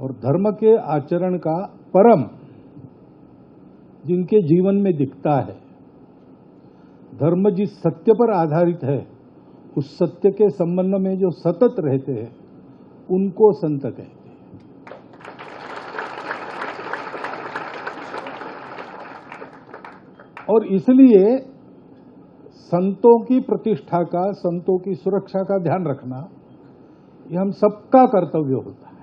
और धर्म के आचरण का परम जिनके जीवन में दिखता है, धर्म जिस सत्य पर आधारित है उस सत्य के संबंध में जो सतत रहते हैं उनको संत कहते हैं। और इसलिए संतों की प्रतिष्ठा का, संतों की सुरक्षा का ध्यान रखना ये हम सबका कर्तव्य होता है।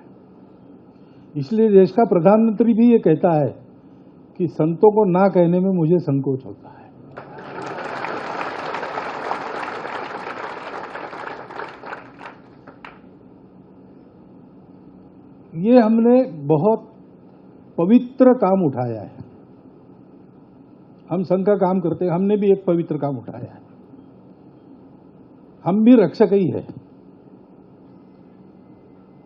इसलिए देश का प्रधानमंत्री भी ये कहता है कि संतों को ना कहने में मुझे संकोच होता है। ये हमने बहुत पवित्र काम उठाया है। हम संघ का काम करते हैं, हमने भी एक पवित्र काम उठाया है। हम भी रक्षक ही है।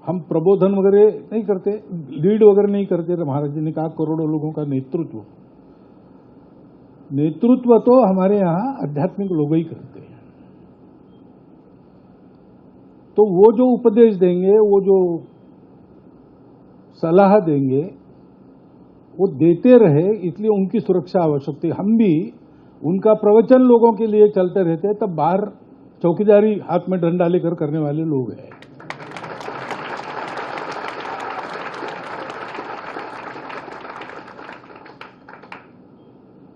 हम प्रबोधन वगैरह नहीं करते, लीड वगैरह नहीं करते। महाराज जी ने कहा करोड़ों लोगों का नेतृत्व तो हमारे यहां आध्यात्मिक लोग ही करते हैं। तो वो जो उपदेश देंगे, वो जो सलाह देंगे, वो देते रहे, इसलिए उनकी सुरक्षा आवश्यक थी। हम भी उनका प्रवचन लोगों के लिए चलते रहते, तब बाहर चौकीदारी हाथ में डंडा लेकर करने वाले लोग हैं।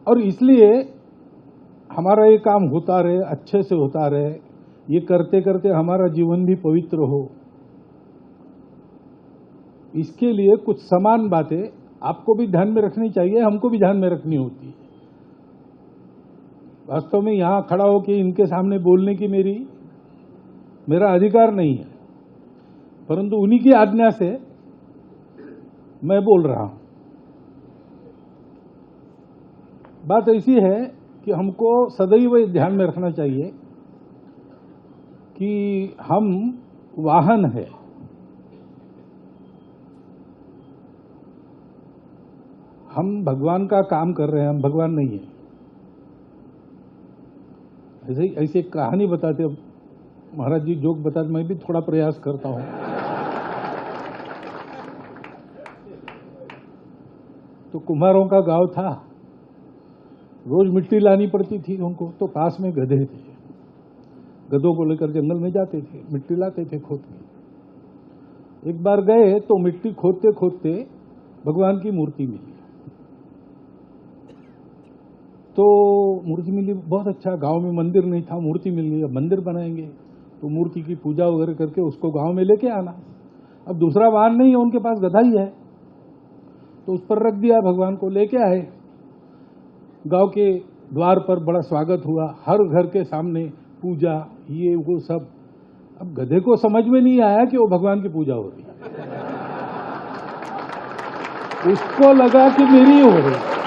और इसलिए हमारा ये काम होता रहे, अच्छे से होता रहे। ये करते करते हमारा जीवन भी पवित्र हो, इसके लिए कुछ समान बातें आपको भी ध्यान में रखनी चाहिए, हमको भी ध्यान में रखनी होती है। वास्तव में यहां खड़ा होकर इनके सामने बोलने की मेरा अधिकार नहीं है, परंतु उन्हीं की आज्ञा से मैं बोल रहा हूं। बात ऐसी है कि हमको सदैव ध्यान में रखना चाहिए कि हम वाहन है, हम भगवान का काम कर रहे हैं, हम भगवान नहीं है। ऐसे एक कहानी बताते, महाराज जी जोक बताते, मैं भी थोड़ा प्रयास करता हूं। तो कुम्हारों का गांव था, रोज मिट्टी लानी पड़ती थी उनको। तो पास में गधे थे, गधों को लेकर जंगल में जाते थे, मिट्टी लाते थे खोद के। एक बार गए तो मिट्टी खोदते खोदते भगवान की मूर्ति मिली। तो मूर्ति मिली, बहुत अच्छा। गांव में मंदिर नहीं था, मूर्ति मिल गई, अब मंदिर बनाएंगे तो मूर्ति की पूजा वगैरह करके उसको गांव में लेके आना। अब दूसरा वाहन नहीं है उनके पास, गधा ही है, तो उस पर रख दिया, भगवान को लेके आए। गांव के द्वार पर बड़ा स्वागत हुआ, हर घर के सामने पूजा, ये वो सब। अब गधे को समझ में नहीं आया कि वो भगवान की पूजा हो रही है, उसको लगा कि मेरी हो रही है।